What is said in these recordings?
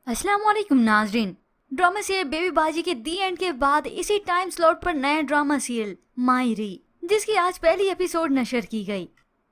अस्सलाम वालेकुम नाजरीन। ड्रामा सीरियल बेबी बाजी के दी एंड के बाद इसी टाइम स्लॉट पर नया ड्रामा सीरियल मायरी, जिसकी आज पहली एपिसोड नशर की गई।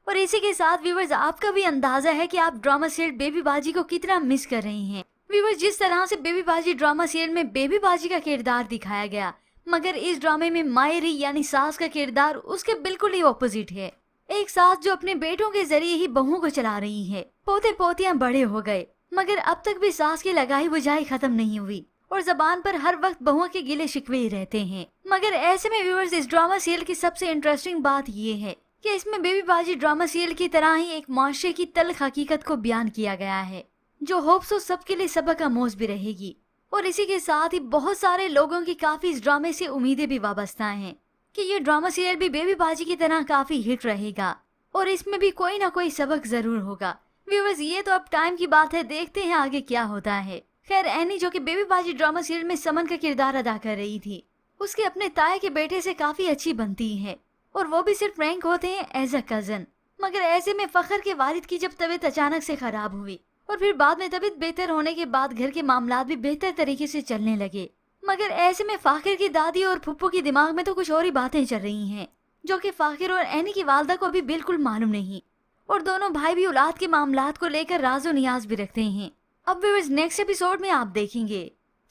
और इसी के साथ व्यूवर्स, आपका भी अंदाजा है कि आप ड्रामा सीरियल बेबी बाजी को कितना मिस कर रहे हैं। व्यूवर्स, जिस तरह से बेबी बाजी ड्रामा सीरियल में बेबी बाजी का किरदार दिखाया गया, मगर इस ड्रामे में मायरी यानी सास का किरदार उसके बिल्कुल ही ऑपोजिट है। एक सास जो अपने बेटों के जरिए ही बहू को चला रही है। पोते पोतियां बड़े हो गए, मगर अब तक भी सास की लगाई बुझाई खत्म नहीं हुई और जबान पर हर वक्त बहुओं के गिले शिकवे ही रहते हैं। मगर ऐसे में व्यूअर्स, इस ड्रामा सीरियल की सबसे इंटरेस्टिंग बात ये है कि इसमें बेबी बाजी ड्रामा सीरियल की तरह ही एक माशरे की तल्ख हकीकत को बयान किया गया है, जो होप्सो सबके लिए सबक आमोज भी रहेगी। और इसी के साथ ही बहुत सारे लोगों की काफी इस ड्रामे से उम्मीदें भी वाबस्ता हैं कि ये ड्रामा सीरियल भी बेबी बाजी की तरह काफी हिट रहेगा और इसमें भी कोई ना कोई सबक जरूर होगा। व्यूअर्स, ये तो अब टाइम की बात है, देखते हैं आगे क्या होता है। खैर, एनी जो कि बेबी बाजी ड्रामा सीरियल में समन का किरदार अदा कर रही थी, उसके अपने ताए के बेटे से काफी अच्छी बनती है और वो भी सिर्फ रैंक होते हैं एज अ कजन। मगर ऐसे में फखर के वालिद की जब तबीयत अचानक से खराब हुई और फिर बाद में तबीयत बेहतर होने के बाद घर के मामलात भी बेहतर तरीके से चलने लगे, मगर ऐसे में फाखिर की दादी और फुप्पो की दिमाग में तो कुछ और ही बातें चल रही हैं, जो कि फाखिर और एनी की वालदा को अभी बिल्कुल मालूम नहीं। और दोनों भाई भी औलाद के मामलात को लेकर राजो नियाज भी रखते हैं। अब व्यूअर्स, नेक्स्ट एपिसोड में आप देखेंगे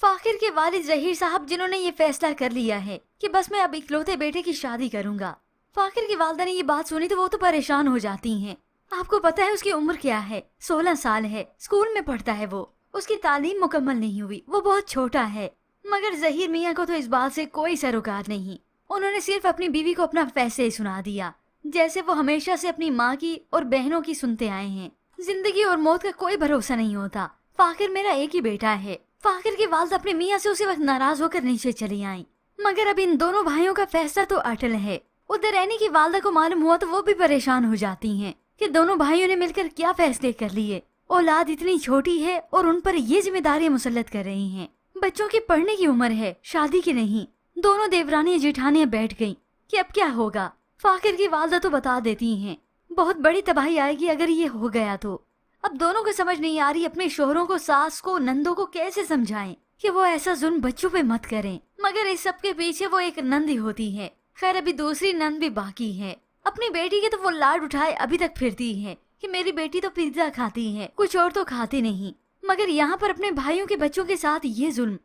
फाखिर के वालिद जहीर साहब, जिन्होंने ये फैसला कर लिया है कि बस मैं अब इकलौते बेटे की शादी करूंगा। फाखिर की वालदा ने ये बात सुनी तो वो तो परेशान हो जाती हैं। आपको पता है उसकी उम्र क्या है? 16 साल है, स्कूल में पढ़ता है वो। उसकी तालीम मुकम्मल नहीं हुई, वो बहुत छोटा है। मगर जहीर मियाँ को तो इस बात से कोई सरोकार नहीं। उन्होंने सिर्फ अपनी बीवी को अपना फैसले सुना दिया, जैसे वो हमेशा से अपनी माँ की और बहनों की सुनते आए हैं। जिंदगी और मौत का कोई भरोसा नहीं होता। फाखिर मेरा एक ही बेटा है। फाखिर की वालदा अपने मियाँ से उसी वक्त नाराज होकर नीचे चली आई, मगर अब इन दोनों भाइयों का फैसला तो अटल है। उधर एनी की वालदा को मालूम हुआ तो वो भी परेशान हो जाती हैं कि दोनों भाइयों ने मिलकर क्या फैसले कर लिए। औलाद इतनी छोटी है और उन पर ये जिम्मेदारियां मुसल्लत कर रही हैं। बच्चों की पढ़ने की उम्र है, शादी की नहीं। दोनों देवरानी जेठानियां बैठ गईं कि अब क्या होगा। फाखिर की वालदा तो बता देती हैं बहुत बड़ी तबाही आएगी अगर ये हो गया तो। अब दोनों को समझ नहीं आ रही अपने शोहरों को, सास को, नंदों को कैसे समझाएं कि वो ऐसा जुल्म बच्चों पे मत करें। मगर इस सब के पीछे वो एक नंद ही होती है। खैर, अभी दूसरी नंद भी बाकी है। अपनी बेटी के तो वो लाड उठाए अभी तक फिरती है कि मेरी बेटी तो पिज्जा खाती है, कुछ और तो खाती नहीं। मगर यहाँ पर अपने भाइयों के बच्चों के साथ ये जुल्म।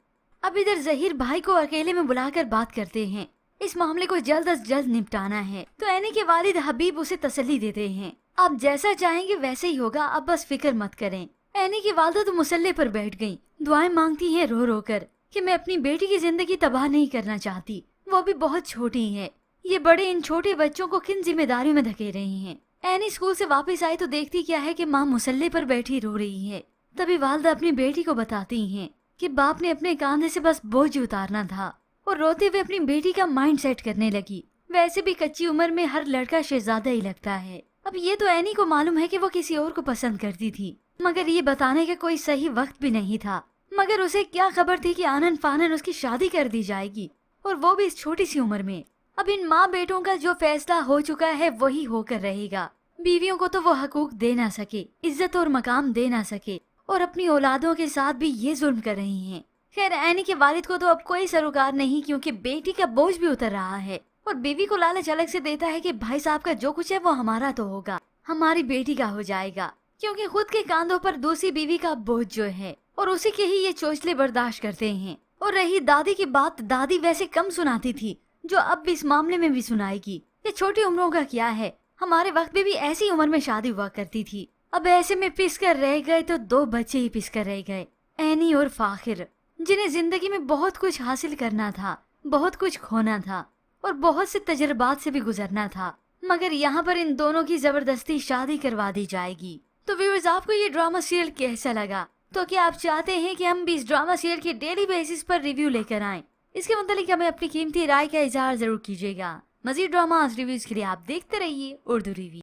अब इधर जहीर भाई को अकेले में बुलाकर बात करते हैं, इस मामले को जल्द अज जल्द निपटाना है। तो एनी के वालिद हबीब उसे तसल्ली देते हैं, आप जैसा चाहेंगे वैसे ही होगा, अब बस फिक्र मत करें। एनी की वालदा तो मुसल्ले पर बैठ गईं, दुआएं मांगती हैं रो रो कर कि मैं अपनी बेटी की जिंदगी तबाह नहीं करना चाहती, वो भी बहुत छोटी है। ये बड़े इन छोटे बच्चों को किन जिम्मेदारियों में धके रही हैं। एनी स्कूल से वापस आई तो देखती क्या है कि माँ मुसल्ले पर बैठी रो रही है। तभी वालदा अपनी बेटी को बताती हैं कि बाप ने अपने कांधे से बस बोझ उतारना था और रोते हुए अपनी बेटी का माइंड सेट करने लगी। वैसे भी कच्ची उम्र में हर लड़का शहजादा ही लगता है। अब ये तो एनी को मालूम है कि वो किसी और को पसंद करती थी, मगर ये बताने का कोई सही वक्त भी नहीं था। मगर उसे क्या खबर थी कि आनन फानन उसकी शादी कर दी जाएगी, और वो भी इस छोटी सी उम्र में। अब इन माँ बेटों का जो फैसला हो चुका है वही होकर रहेगा। बीवियों को तो वो हकूक दे ना सके, इज्जत और मकाम दे ना सके, और अपनी औलादों के साथ भी ये जुल्म कर रही हैं। खैर, एनी के वालिद को तो अब कोई सरोकार नहीं, क्योंकि बेटी का बोझ भी उतर रहा है और बीवी को लालच अलग से देता है कि भाई साहब का जो कुछ है वो हमारा तो होगा, हमारी बेटी का हो जाएगा, क्योंकि खुद के कांधों पर दूसरी बीवी का बोझ जो है और उसी के ही ये चोचले बर्दाश्त करते हैं। और रही दादी की बात, दादी वैसे कम सुनाती थी, जो अब भी इस मामले में भी सुनाएगी। ये छोटी उम्रों का क्या है, हमारे वक्त में भी ऐसी उम्र में शादी हुआ करती थी। अब ऐसे में पिस कर रह गए तो दो बच्चे ही पिस कर रह गए, एनी और फाखिर, जिन्हें जिंदगी में बहुत कुछ हासिल करना था, बहुत कुछ खोना था और बहुत से तजर्बात से भी गुजरना था। मगर यहाँ पर इन दोनों की जबरदस्ती शादी करवा दी जाएगी। तो व्यूअर्स, आपको ये ड्रामा सीरियल कैसा लगा? तो क्या आप चाहते हैं कि हम भी इस ड्रामा सीरियल के डेली बेसिस पर रिव्यू लेकर आएं? इसके मुतालिक हमें अपनी कीमती राय का इजहार जरूर कीजिएगा। मजीद ड्रामा रिव्यूज के लिए आप देखते रहिए उर्दू रिव्यू।